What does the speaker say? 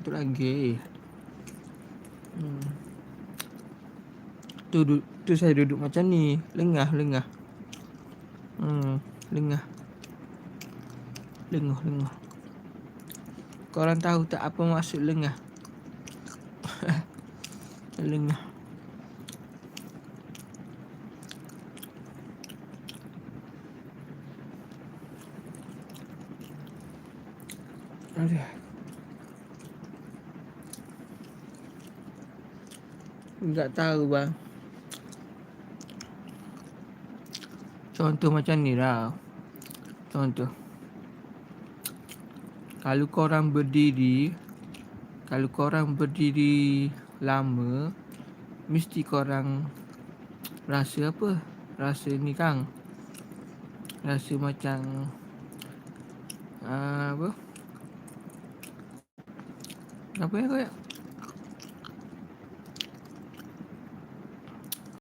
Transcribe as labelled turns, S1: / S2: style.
S1: Tu lagi. Tu saya duduk macam ni. Lengah. Lengah. Lenguh. Korang tahu tak apa maksud lengah? Lengah. Aduh. Tak tahu bang. Contoh macam ni lah. Contoh. Kalau korang berdiri lama, mesti korang rasa apa? Rasa ni kang. Rasa macam apa? Apa yang kau